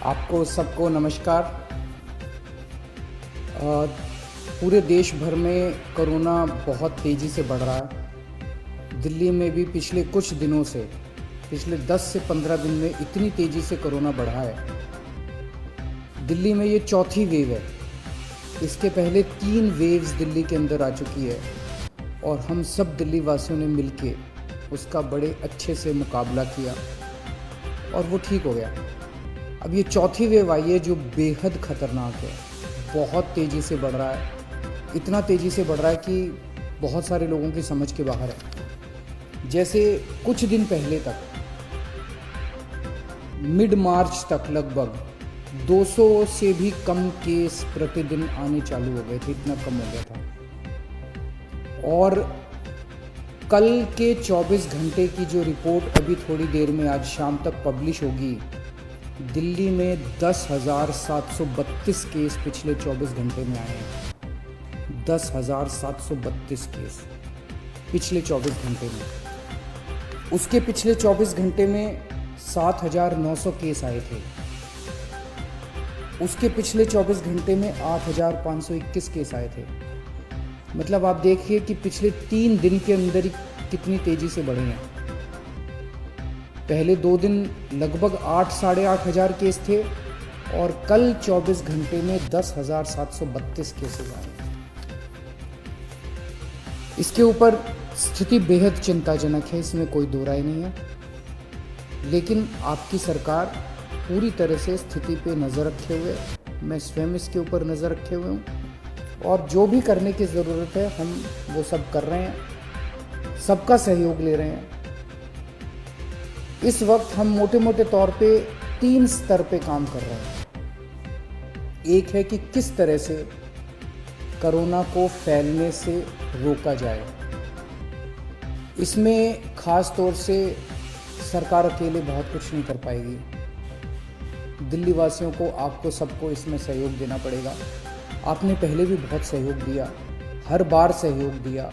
आपको सबको नमस्कार। पूरे देश भर में कोरोना बहुत तेज़ी से बढ़ रहा है। दिल्ली में भी पिछले कुछ दिनों से, पिछले 10 से 15 दिन में इतनी तेज़ी से कोरोना बढ़ा है। दिल्ली में ये चौथी वेव है। इसके पहले 3 वेव्स दिल्ली के अंदर आ चुकी है और हम सब दिल्ली वासियों ने मिलके उसका बड़े अच्छे से मुकाबला किया और वो ठीक हो गया। अब ये चौथी वेव आई है जो बेहद ख़तरनाक है, बहुत तेज़ी से बढ़ रहा है। इतना तेज़ी से बढ़ रहा है कि बहुत सारे लोगों की समझ के बाहर है। जैसे कुछ दिन पहले तक, मिड मार्च तक लगभग 200 से भी कम केस प्रतिदिन आने चालू हो गए थे, इतना कम हो गया था। और कल के 24 घंटे की जो रिपोर्ट अभी थोड़ी देर में आज शाम तक पब्लिश होगी, दिल्ली में 10,732 केस पिछले 24 घंटे में आए हैं। 10,732 केस पिछले 24 घंटे में। उसके पिछले 24 घंटे में 7,900 केस आए थे। उसके पिछले 24 घंटे में 8,521 केस आए थे। मतलब आप देखिए कि पिछले 3 दिन के अंदर ही कितनी तेज़ी से बढ़े हैं। पहले 2 दिन लगभग 8 साढ़े 8 हज़ार केस थे और कल 24 घंटे में 10,732 केसेस आए। इसके ऊपर स्थिति बेहद चिंताजनक है, इसमें कोई दो राय नहीं है। लेकिन आपकी सरकार पूरी तरह से स्थिति पे नज़र रखे हुए, मैं स्वयं इसके ऊपर नज़र रखे हुए हूँ और जो भी करने की ज़रूरत है हम वो सब कर रहे हैं, सबका सहयोग ले रहे हैं। इस वक्त हम मोटे मोटे तौर पे 3 स्तर पे काम कर रहे हैं। एक है कि किस तरह से कोरोना को फैलने से रोका जाए। इसमें खास तौर से सरकार अकेले बहुत कुछ नहीं कर पाएगी। दिल्ली वासियों को, आपको सबको इसमें सहयोग देना पड़ेगा। आपने पहले भी बहुत सहयोग दिया, हर बार सहयोग दिया।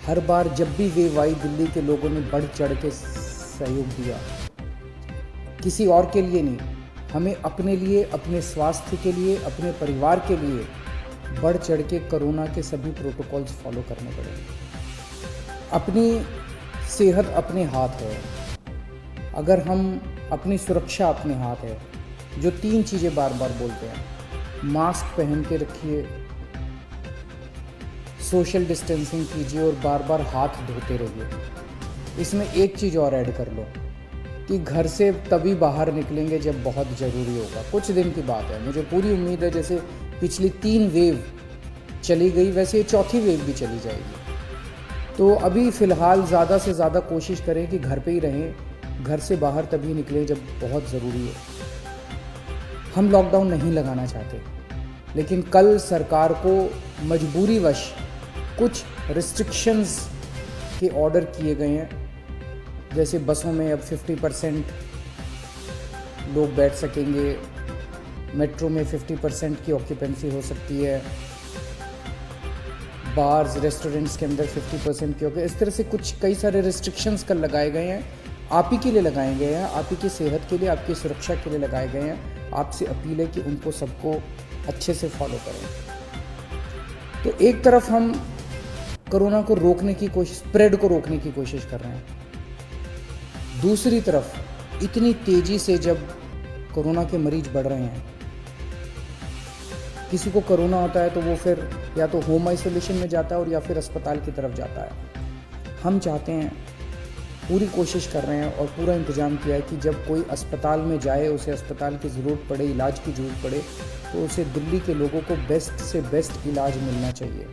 हर बार जब भी वेव आई, दिल्ली के लोगों ने बढ़ चढ़ के सहयोग दिया। किसी और के लिए नहीं, हमें अपने लिए, अपने स्वास्थ्य के लिए, अपने परिवार के लिए बढ़ चढ़ के कोरोना के सभी प्रोटोकॉल्स फॉलो करने पड़ेंगे। अपनी सेहत अपने हाथ है। अगर हम, अपनी सुरक्षा अपने हाथ है। जो 3 चीज़ें बार बार बोलते हैं, मास्क पहन के रखिए, सोशल डिस्टेंसिंग कीजिए और बार बार हाथ धोते रहिए। इसमें एक चीज़ और ऐड कर लो कि घर से तभी बाहर निकलेंगे जब बहुत ज़रूरी होगा। कुछ दिन की बात है, मुझे पूरी उम्मीद है जैसे पिछली 3 वेव चली गई वैसे ये चौथी वेव भी चली जाएगी। तो अभी फ़िलहाल ज़्यादा से ज़्यादा कोशिश करें कि घर पे ही रहें, घर से बाहर तभी निकलें जब बहुत ज़रूरी हो। हम लॉकडाउन नहीं लगाना चाहते, लेकिन कल सरकार को मजबूरीवश कुछ रिस्ट्रिक्शंस के ऑर्डर किए गए हैं। जैसे बसों में अब 50% लोग बैठ सकेंगे, मेट्रो में 50% की ऑक्यूपेंसी हो सकती है, बार्स रेस्टोरेंट्स के अंदर 50% की। इस तरह से कुछ कई सारे रिस्ट्रिक्शंस कल लगाए गए हैं। आप ही के लिए लगाए गए हैं, आप ही की सेहत के लिए, आपकी सुरक्षा के लिए लगाए गए हैं। आपसे अपील है कि उनको सबको अच्छे से फॉलो करें। तो एक तरफ हम कोरोना को रोकने की कोशिश, स्प्रेड को रोकने की कोशिश कर रहे हैं। दूसरी तरफ इतनी तेज़ी से जब कोरोना के मरीज बढ़ रहे हैं, किसी को कोरोना होता है तो वो फिर या तो होम आइसोलेशन में जाता है और या फिर अस्पताल की तरफ जाता है। हम चाहते हैं, पूरी कोशिश कर रहे हैं और पूरा इंतज़ाम किया है कि जब कोई अस्पताल में जाए, उसे अस्पताल की ज़रूरत पड़े, इलाज की ज़रूरत पड़े, तो उसे दिल्ली के लोगों को बेस्ट से बेस्ट इलाज मिलना चाहिए।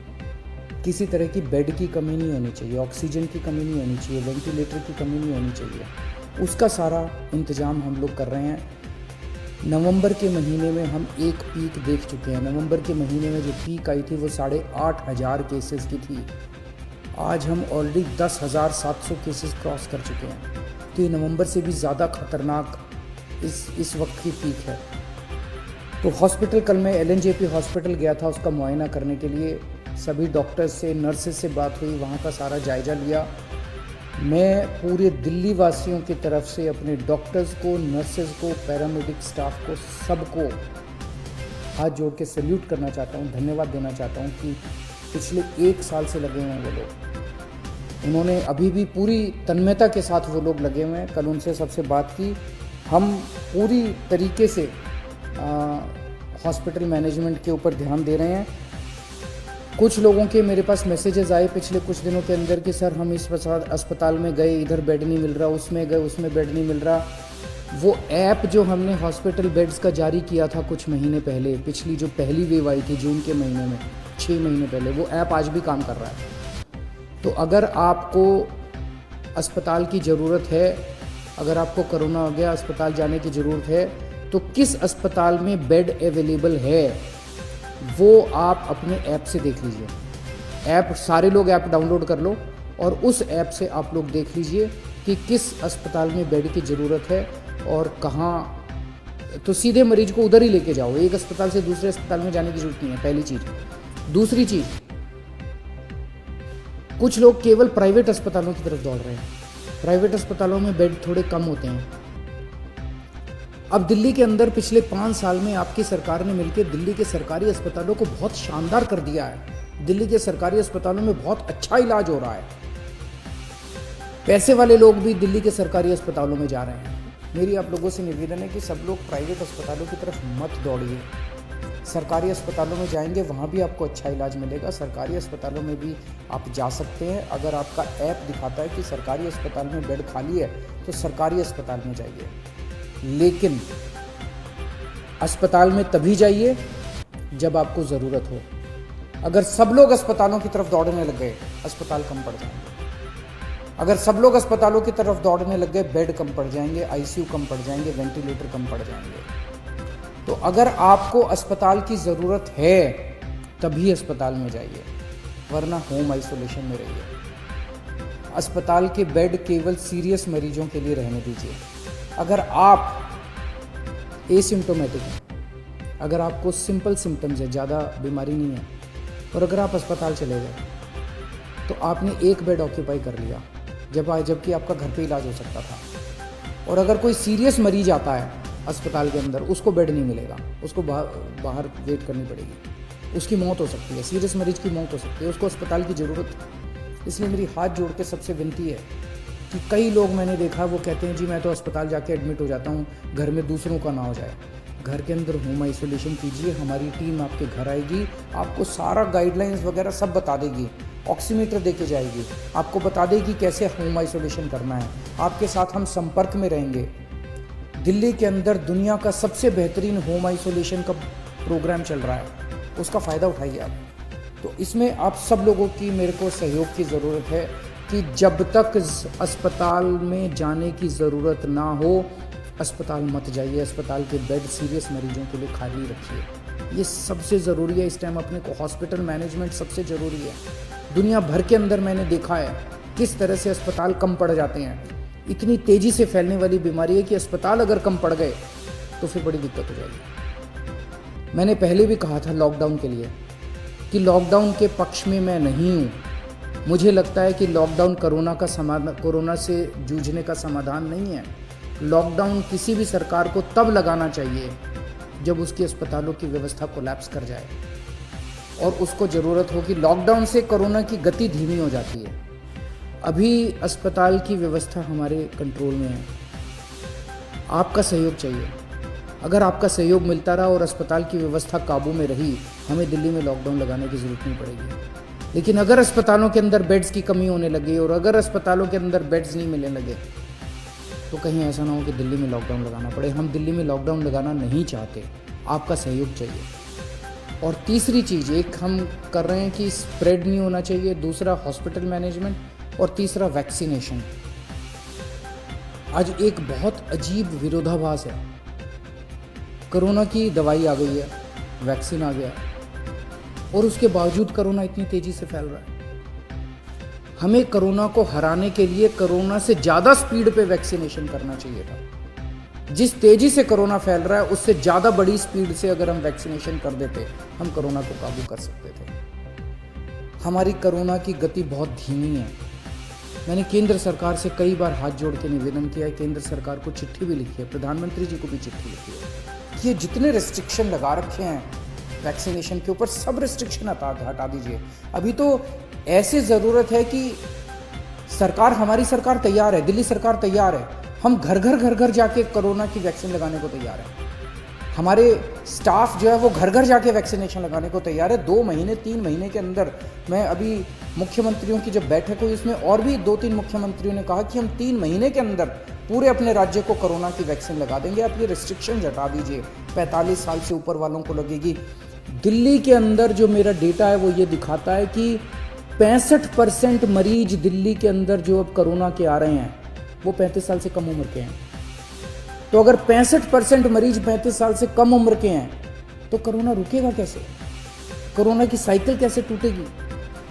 किसी तरह की बेड की कमी नहीं होनी चाहिए, ऑक्सीजन की कमी नहीं होनी चाहिए, वेंटिलेटर की कमी नहीं होनी चाहिए। उसका सारा इंतज़ाम हम लोग कर रहे हैं। नवंबर के महीने में हम एक पीक देख चुके हैं। नवंबर के महीने में जो पीक आई थी वो 8,500 केसेस की थी। आज हम ऑलरेडी 10,700 केसेस क्रॉस कर चुके हैं। तो ये नवंबर से भी ज़्यादा खतरनाक इस वक्त की पीक है। तो हॉस्पिटल, कल मैं LNJP हॉस्पिटल गया था उसका मुआयना करने के लिए। सभी डॉक्टर्स से, नर्सेस से बात हुई, वहाँ का सारा जायज़ा लिया। मैं पूरे दिल्ली वासियों की तरफ से अपने डॉक्टर्स को, नर्सेज को, पैरामेडिक स्टाफ को, सबको हाथ जोड़ के सैल्यूट करना चाहता हूँ, धन्यवाद देना चाहता हूँ कि पिछले 1 साल से लगे हुए हैं वो लोग। उन्होंने अभी भी पूरी तन्मयता के साथ वो लोग लगे हुए हैं। कल उनसे सबसे बात की। हम पूरी तरीके से हॉस्पिटल मैनेजमेंट के ऊपर ध्यान दे रहे हैं। कुछ लोगों के मेरे पास मैसेजेस आए पिछले कुछ दिनों के अंदर कि सर हम इस अस्पताल में गए, इधर बेड नहीं मिल रहा, उसमें गए, उसमें बेड नहीं मिल रहा। वो ऐप जो हमने हॉस्पिटल बेड्स का जारी किया था कुछ महीने पहले, पिछली जो पहली वेव आई थी जून के महीने में, 6 महीने पहले, वो ऐप आज भी काम कर रहा है। तो अगर आपको अस्पताल की ज़रूरत है, अगर आपको कोरोना हो गया, अस्पताल जाने की ज़रूरत है, तो किस अस्पताल में बेड अवेलेबल है वो आप अपने ऐप से देख लीजिए। ऐप, सारे लोग ऐप डाउनलोड कर लो और उस ऐप से आप लोग देख लीजिए कि किस अस्पताल में बेड की ज़रूरत है और कहाँ। तो सीधे मरीज को उधर ही लेके जाओ, एक अस्पताल से दूसरे अस्पताल में जाने की ज़रूरत नहीं है, पहली चीज़। दूसरी चीज़, कुछ लोग केवल प्राइवेट अस्पतालों की तरफ दौड़ रहे हैं। प्राइवेट अस्पतालों में बेड थोड़े कम होते हैं। अब दिल्ली के अंदर पिछले 5 साल में आपकी सरकार ने मिलकर दिल्ली के सरकारी अस्पतालों को बहुत शानदार कर दिया है। दिल्ली के सरकारी अस्पतालों में बहुत अच्छा इलाज हो रहा है। पैसे वाले लोग भी दिल्ली के सरकारी अस्पतालों में जा रहे हैं। मेरी आप लोगों से निवेदन है कि सब लोग प्राइवेट अस्पतालों की तरफ मत दौड़िए। सरकारी अस्पतालों में जाएंगे, वहाँ भी आपको अच्छा इलाज मिलेगा। सरकारी अस्पतालों में भी आप जा सकते हैं। अगर आपका ऐप दिखाता है कि सरकारी अस्पताल में बेड खाली है तो सरकारी अस्पताल में जाइए, लेकिन अस्पताल में तभी जाइए जब आपको ज़रूरत हो। अगर सब लोग अस्पतालों की तरफ दौड़ने लग गए, अस्पताल कम पड़ जाएंगे। अगर सब लोग अस्पतालों की तरफ दौड़ने लग गए, बेड कम पड़ जाएंगे, आईसीयू कम पड़ जाएंगे, वेंटिलेटर कम पड़ जाएंगे। तो अगर आपको अस्पताल की ज़रूरत है तभी अस्पताल में जाइए, वरना होम आइसोलेशन में रहिए। अस्पताल के बेड केवल सीरियस मरीजों के लिए रहने दीजिए। अगर आप एसिम्टोमेटिक हैं, अगर आपको सिंपल सिम्टम्स है, ज़्यादा बीमारी नहीं है, और अगर आप अस्पताल चले गए तो आपने एक बेड ऑक्यूपाई कर लिया जबकि आपका घर पे इलाज हो सकता था। और अगर कोई सीरियस मरीज आता है अस्पताल के अंदर, उसको बेड नहीं मिलेगा, उसको बाहर वेट करनी पड़ेगी, उसकी मौत हो सकती है, सीरियस मरीज की मौत हो सकती है, उसको अस्पताल की ज़रूरत है। इसलिए मेरी हाथ जोड़ के सबसे विनती है कि कई लोग मैंने देखा वो कहते हैं जी मैं तो अस्पताल जाके एडमिट हो जाता हूँ, घर में दूसरों का ना हो जाए। घर के अंदर होम आइसोलेशन कीजिए, हमारी टीम आपके घर आएगी, आपको सारा गाइडलाइंस वगैरह सब बता देगी, ऑक्सीमीटर देके जाएगी, आपको बता देगी कैसे होम आइसोलेशन करना है। आपके साथ हम संपर्क में रहेंगे। दिल्ली के अंदर दुनिया का सबसे बेहतरीन होम आइसोलेशन का प्रोग्राम चल रहा है, उसका फ़ायदा उठाइए आप। तो इसमें आप सब लोगों की मेरे को सहयोग की ज़रूरत है कि जब तक अस्पताल में जाने की ज़रूरत ना हो, अस्पताल मत जाइए। अस्पताल के बेड सीरियस मरीजों के लिए खाली रखिए। ये सबसे ज़रूरी है इस टाइम अपने को। हॉस्पिटल मैनेजमेंट सबसे ज़रूरी है। दुनिया भर के अंदर मैंने देखा है किस तरह से अस्पताल कम पड़ जाते हैं। इतनी तेज़ी से फैलने वाली बीमारी है कि अस्पताल अगर कम पड़ गए तो फिर बड़ी दिक्कत हो जाएगी। मैंने पहले भी कहा था लॉकडाउन के लिए कि लॉकडाउन के पक्ष में मैं नहीं हूँ। मुझे लगता है कि लॉकडाउन कोरोना से जूझने का समाधान नहीं है। लॉकडाउन किसी भी सरकार को तब लगाना चाहिए जब उसकी अस्पतालों की व्यवस्था कोलैप्स कर जाए और उसको ज़रूरत हो कि लॉकडाउन से कोरोना की गति धीमी हो जाती है। अभी अस्पताल की व्यवस्था हमारे कंट्रोल में है। आपका सहयोग चाहिए। अगर आपका सहयोग मिलता रहा और अस्पताल की व्यवस्था काबू में रही, हमें दिल्ली में लॉकडाउन लगाने की ज़रूरत नहीं पड़ेगी। लेकिन अगर अस्पतालों के अंदर बेड्स की कमी होने लगी और अगर अस्पतालों के अंदर बेड्स नहीं मिलने लगे तो कहीं ऐसा ना हो कि दिल्ली में लॉकडाउन लगाना पड़े। हम दिल्ली में लॉकडाउन लगाना नहीं चाहते, आपका सहयोग चाहिए। और तीसरी चीज़, एक हम कर रहे हैं कि स्प्रेड नहीं होना चाहिए, दूसरा हॉस्पिटल मैनेजमेंट, और तीसरा वैक्सीनेशन। आज एक बहुत अजीब विरोधाभास है। कोरोना की दवाई आ गई है, वैक्सीन आ गया, और उसके बावजूद कोरोना इतनी तेज़ी से फैल रहा है। हमें कोरोना को हराने के लिए कोरोना से ज़्यादा स्पीड पे वैक्सीनेशन करना चाहिए था। जिस तेज़ी से कोरोना फैल रहा है उससे ज़्यादा बड़ी स्पीड से अगर हम वैक्सीनेशन कर देते, हम कोरोना को काबू कर सकते थे। हमारी कोरोना की गति बहुत धीमी है। मैंने केंद्र सरकार से कई बार हाथ जोड़ के निवेदन किया है, केंद्र सरकार को चिट्ठी भी लिखी है, प्रधानमंत्री जी को भी चिट्ठी लिखी है कि ये जितने रिस्ट्रिक्शन लगा रखे हैं वैक्सीनेशन के ऊपर, सब रिस्ट्रिक्शन हटा दीजिए। अभी तो ऐसे ज़रूरत है कि सरकार, हमारी सरकार तैयार है, दिल्ली सरकार तैयार है, हम घर घर जाके कोरोना की वैक्सीन लगाने को तैयार है। हमारे स्टाफ जो है वो घर घर जाके वैक्सीनेशन लगाने को तैयार है। 2 महीने 3 महीने के अंदर, मैं अभी मुख्यमंत्रियों की जब बैठक हुई उसमें और भी 2-3 मुख्यमंत्रियों ने कहा कि हम 3 महीने के अंदर पूरे अपने राज्य को कोरोना की वैक्सीन लगा देंगे। आप ये रिस्ट्रिक्शन हटा दीजिए, 45 साल से ऊपर वालों को लगेगी। दिल्ली के अंदर जो मेरा डेटा है वो ये दिखाता है कि 65% मरीज दिल्ली के अंदर जो अब कोरोना के आ रहे हैं वो 35 साल से कम उम्र के हैं। तो अगर 65% मरीज 35 साल से कम उम्र के हैं तो कोरोना रुकेगा कैसे? कोरोना की साइकिल कैसे टूटेगी?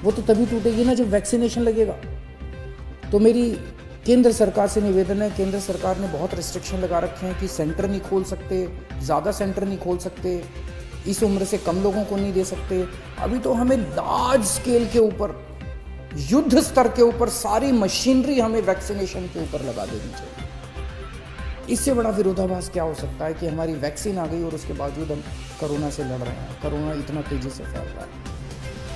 वो तो तभी टूटेगी ना जब वैक्सीनेशन लगेगा। तो मेरी केंद्र सरकार से निवेदन है, केंद्र सरकार ने बहुत रिस्ट्रिक्शन लगा रखे हैं कि सेंटर नहीं खोल सकते, ज़्यादा सेंटर नहीं खोल सकते, इस उम्र से कम लोगों को नहीं दे सकते। अभी तो हमें लार्ज स्केल के ऊपर, युद्ध स्तर के ऊपर सारी मशीनरी हमें वैक्सीनेशन के ऊपर लगा देनी चाहिए। इससे बड़ा विरोधाभास क्या हो सकता है कि हमारी वैक्सीन आ गई और उसके बावजूद हम कोरोना से लड़ रहे हैं, कोरोना इतना तेज़ी से फैल रहा है।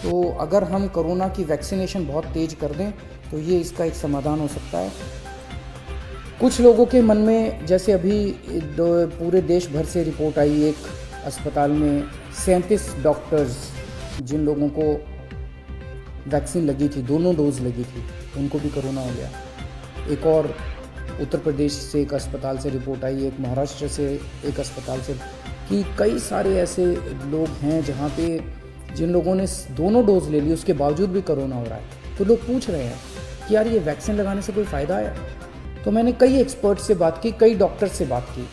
तो अगर हम कोरोना की वैक्सीनेशन बहुत तेज़ कर दें तो ये इसका एक समाधान हो सकता है। कुछ लोगों के मन में, जैसे अभी पूरे देश भर से रिपोर्ट आई, एक अस्पताल में 37 डॉक्टर्स जिन लोगों को वैक्सीन लगी थी, दोनों डोज लगी थी, उनको भी कोरोना हो गया। एक और उत्तर प्रदेश से एक अस्पताल से रिपोर्ट आई, एक महाराष्ट्र से एक अस्पताल से, कि कई सारे ऐसे लोग हैं जहाँ पे जिन लोगों ने दोनों डोज ले ली उसके बावजूद भी कोरोना हो रहा है। तो लोग पूछ रहे हैं कि यार ये वैक्सीन लगाने से कोई फ़ायदा है? तो मैंने कई एक्सपर्ट से बात की, कई डॉक्टर से बात की,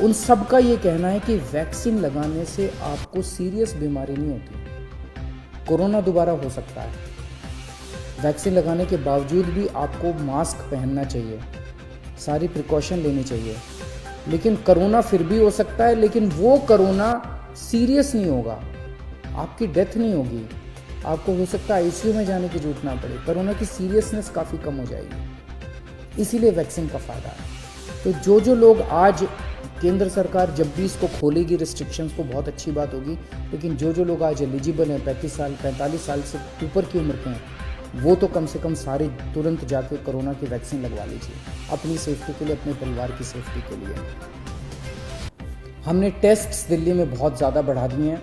उन सब का ये कहना है कि वैक्सीन लगाने से आपको सीरियस बीमारी नहीं होती, कोरोना दोबारा हो सकता है। वैक्सीन लगाने के बावजूद भी आपको मास्क पहनना चाहिए, सारी प्रिकॉशन लेनी चाहिए, लेकिन कोरोना फिर भी हो सकता है, लेकिन वो कोरोना सीरियस नहीं होगा, आपकी डेथ नहीं होगी, आपको हो सकता है आईसीयू में जाने की जरूरत ना पड़े, कोरोना की सीरियसनेस काफ़ी कम हो जाएगी। इसीलिए वैक्सीन का फ़ायदा है। तो जो लोग आज, केंद्र सरकार जब भी इसको खोलेगी रिस्ट्रिक्शंस को, बहुत अच्छी बात होगी, लेकिन जो लोग आज एलिजिबल हैं, 45 साल से ऊपर की उम्र के हैं, वो तो कम से कम सारे तुरंत जाके कोरोना की वैक्सीन लगवा लीजिए, अपनी सेफ्टी के लिए, अपने परिवार की सेफ्टी के लिए। हमने टेस्ट्स दिल्ली में बहुत ज़्यादा बढ़ा दिए हैं।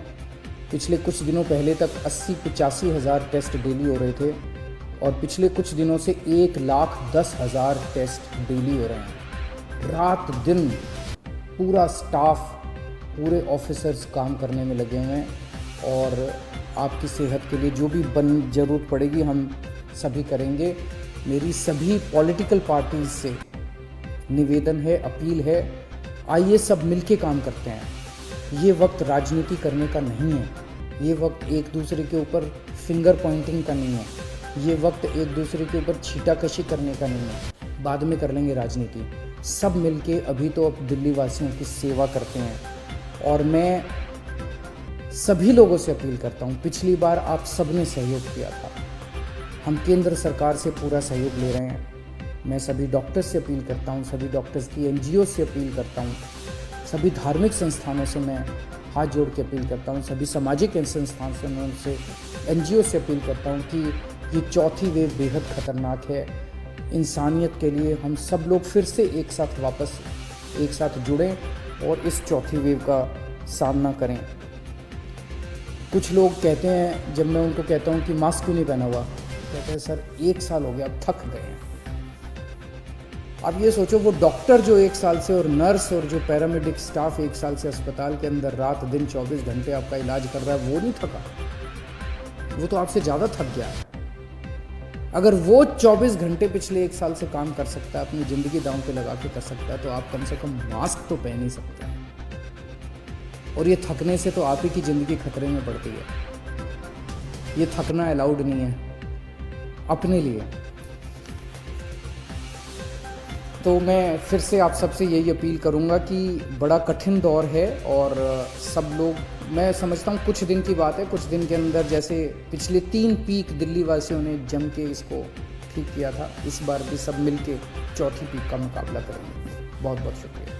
पिछले कुछ दिनों पहले तक 80-85 हज़ार टेस्ट डेली हो रहे थे और पिछले कुछ दिनों से 1,10,000 टेस्ट डेली हो रहे हैं। रात दिन पूरा स्टाफ, पूरे ऑफिसर्स काम करने में लगे हुए हैं और आपकी सेहत के लिए जो भी ज़रूरत पड़ेगी हम सभी करेंगे। मेरी सभी पॉलिटिकल पार्टीज से निवेदन है, अपील है, आइए सब मिलके काम करते हैं। ये वक्त राजनीति करने का नहीं है, ये वक्त एक दूसरे के ऊपर फिंगर पॉइंटिंग का नहीं है, ये वक्त एक दूसरे के ऊपर छीटाकशी करने का नहीं है, बाद में कर लेंगे राजनीति। सब मिलके अभी तो अब दिल्ली वासियों की सेवा करते हैं और मैं सभी लोगों से अपील करता हूँ, पिछली बार आप सबने सहयोग किया था, हम केंद्र सरकार से पूरा सहयोग ले रहे हैं। मैं सभी डॉक्टर्स से अपील करता हूँ, सभी डॉक्टर्स की एनजीओ से अपील करता हूँ, सभी धार्मिक संस्थानों से मैं हाथ जोड़ के अपील करता हूँ, सभी सामाजिक संस्थानों से, एनजीओ से अपील करता हूँ कि ये चौथी वेव बेहद खतरनाक है। इंसानियत के लिए हम सब लोग फिर से एक साथ जुड़ें और इस चौथी वेव का सामना करें। कुछ लोग कहते हैं, जब मैं उनको कहता हूँ कि मास्क क्यों नहीं पहना हुआ, कहते हैं सर 1 साल हो गया, अब थक गए हैं। अब ये सोचो, वो डॉक्टर जो 1 साल से और नर्स और जो पैरामेडिक स्टाफ 1 साल से अस्पताल के अंदर रात दिन 24 घंटे आपका इलाज कर रहा है, वो नहीं थका, वो तो आपसे ज़्यादा थक गया है। अगर वो 24 घंटे पिछले 1 साल से काम कर सकता है, अपनी ज़िंदगी दांव पे लगा के कर सकता है, तो आप कम से कम मास्क तो पहन ही सकते हैं। और ये थकने से तो आप ही की ज़िंदगी खतरे में पड़ती है। ये थकना अलाउड नहीं है अपने लिए। तो मैं फिर से आप सबसे यही अपील करूंगा कि बड़ा कठिन दौर है और सब लोग, मैं समझता हूँ कुछ दिन की बात है, कुछ दिन के अंदर जैसे पिछले 3 पीक दिल्ली वासियों ने जम के इसको ठीक किया था, इस बार भी सब मिलके चौथी पीक का मुकाबला करेंगे। बहुत बहुत शुक्रिया।